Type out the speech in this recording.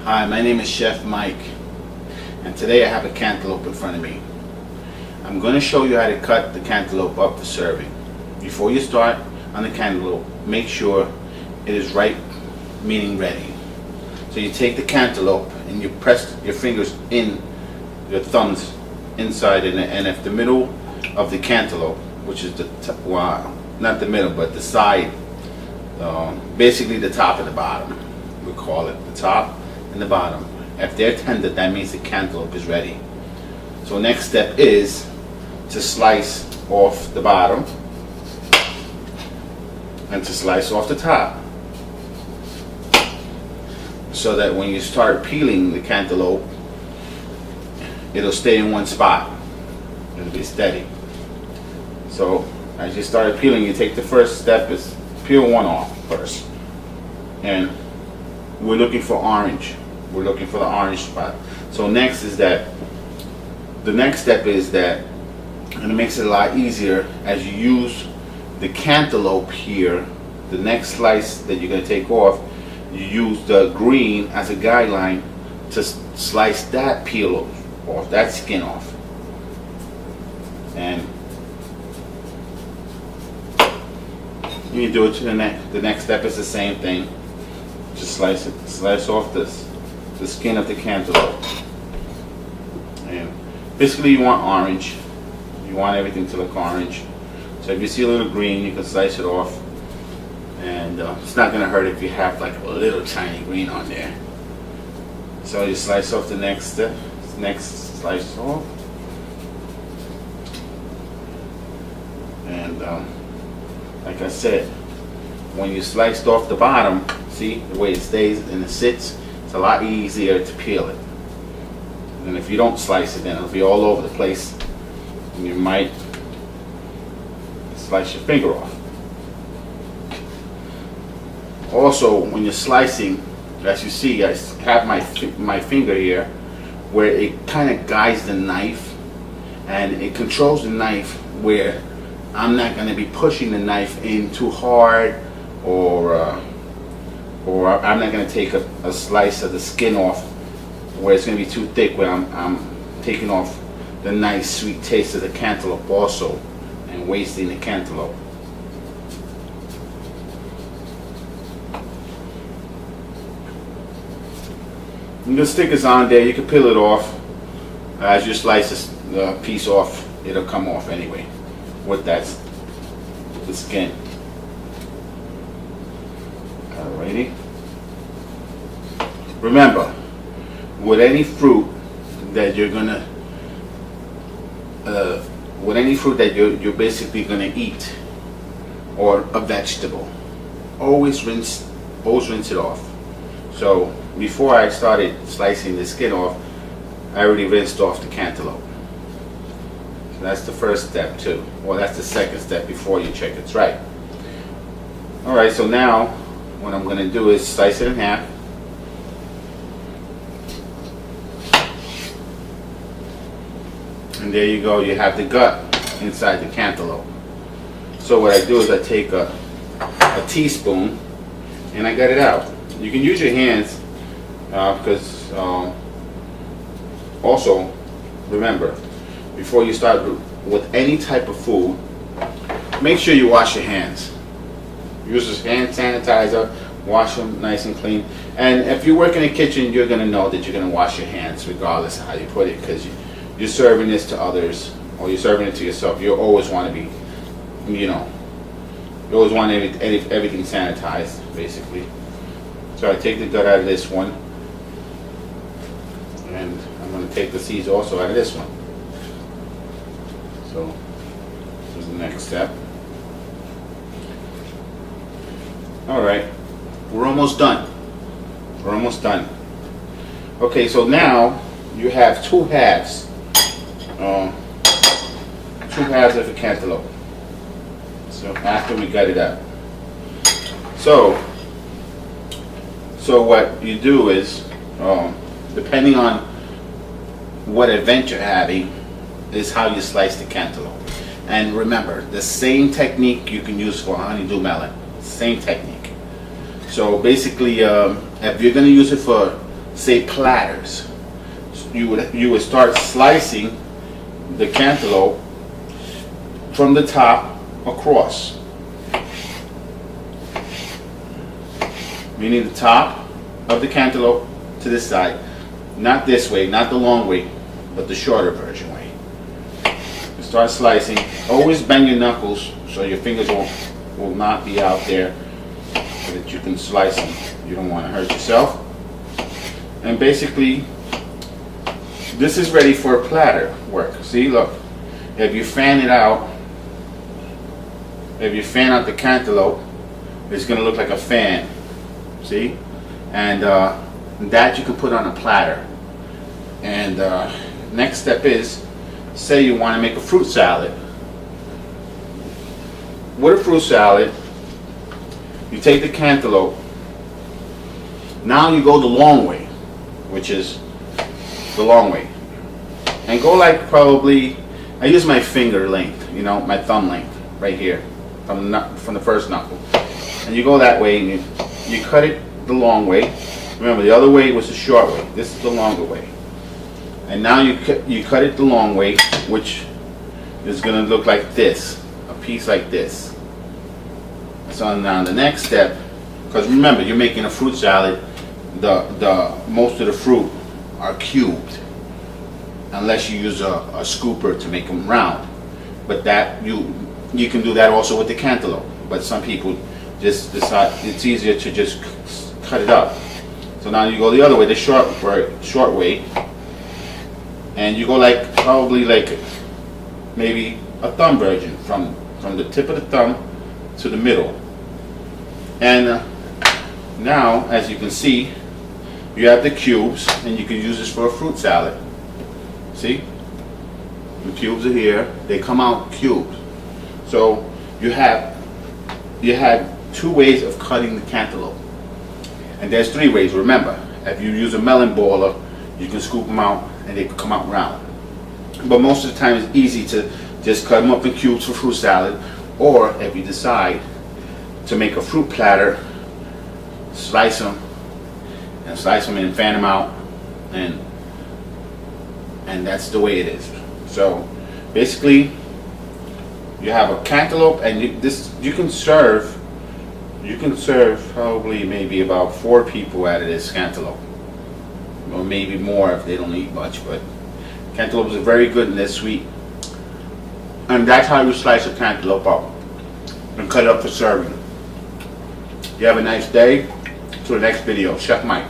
Hi, my name is Chef Mike, and today I have a cantaloupe in front of me. I'm going to show you how to cut the cantaloupe up for serving. Before you start on the cantaloupe, make sure it is ripe, meaning ready. So you take the cantaloupe and you press your fingers in, your thumbs inside, and if the middle of the cantaloupe, which is well, not the middle, but the side, basically the top and the bottom, we call it the top and the bottom. If they're tender, that means the cantaloupe is ready. So next step is to slice off the bottom and to slice off the top, so that when you start peeling the cantaloupe, it'll stay in one spot. It'll be steady. So as you start peeling, you take the first step is peel one off first, and we're looking for orange. We're looking for the orange spot. So next is that, the next step is that, and it makes it a lot easier as you use the cantaloupe here, the next slice that you're going to take off, you use the green as a guideline to slice that peel off, that skin off. And you do it to the next. The next step is the same thing. Just slice off the skin of the cantaloupe. And basically you want orange. You want everything to look orange. So if you see a little green, you can slice it off. And it's not going to hurt if you have like a little tiny green on there. So you slice off the next step. Next slice off. And like I said, when you sliced off the bottom, see the way it stays and it sits, it's a lot easier to peel it. And if you don't slice it, then it'll be all over the place and you might slice your finger off. Also, when you're slicing, as you see, I have my finger here where it kind of guides the knife, and it controls the knife where I'm not going to be pushing the knife in too hard, or I'm not going to take a slice of the skin off where it's going to be too thick, where I'm taking off the nice sweet taste of the cantaloupe also and wasting the cantaloupe. And the stickers on there, you can peel it off. As you slice this piece off, it'll come off anyway with the skin. Alrighty. Remember, with any fruit that you're basically gonna eat, or a vegetable, always rinse it off. So before I started slicing the skin off, I already rinsed off the cantaloupe. So that's the first step too. Well, that's the second step before you check it's right. Alright, so now what I'm going to do is slice it in half. And there you go, you have the gut inside the cantaloupe. So what I do is I take a teaspoon and I get it out. You can use your hands because also remember, before you start with any type of food, make sure you wash your hands. Use this hand sanitizer, wash them nice and clean. And if you work in a kitchen, you're going to know that you're going to wash your hands regardless of how you put it, because you're serving this to others, or you're serving it to yourself. You always want to be, you always want everything sanitized, basically. So I take the gut out of this one, and I'm going to take the seeds also out of this one. So this is the next step. Alright, we're almost done. We're almost done. Okay, so now you have two halves of a cantaloupe. So after we got it out. So what you do is, depending on what event you're having, is how you slice the cantaloupe. And remember, the same technique you can use for honeydew melon. Same technique. So basically, if you're going to use it for say platters. You would start slicing the cantaloupe from the top across, meaning the top of the cantaloupe to this side, not this way, not the long way, but the shorter version way. You start slicing. Always bend your knuckles so your fingers will not be out there, so that you can slice them. You don't want to hurt yourself. And basically, this is ready for a platter work. See, look, if you fan it out, if you fan out the cantaloupe, it's going to look like a fan. See? And that you can put on a platter. And next step is, say you want to make a fruit salad. With a fruit salad, you take the cantaloupe. Now you go the long way, which is the long way, and go like probably, I use my finger length, you know, my thumb length, right here, from the first knuckle, and you go that way, and you cut it the long way. Remember, the other way was the short way. This is the longer way, and now you cut it the long way, which is going to look like this, a piece like this. So now the next step, because remember, you're making a fruit salad, the most of the fruit are cubed, unless you use a scooper to make them round. But that you can do that also with the cantaloupe. But some people just decide it's easier to just cut it up. So now you go the other way, the short way, and you go like probably like maybe a thumb version, from the tip of the thumb to the middle. And now, as you can see, you have the cubes, and you can use this for a fruit salad. See? The cubes are here. They come out cubed. So you have two ways of cutting the cantaloupe. And there's three ways, remember. If you use a melon baller, you can scoop them out and they can come out round. But most of the time it's easy to just cut them up in cubes for fruit salad, or if you decide to make a fruit platter, slice them and fan them out, and that's the way it is. So basically, you have a cantaloupe, and you can serve probably maybe about 4 people out of this cantaloupe, or maybe more if they don't eat much. But cantaloupes are very good and they're sweet, and that's how you slice a cantaloupe up and cut it up for serving. You have a nice day. To the next video. Chef Mike.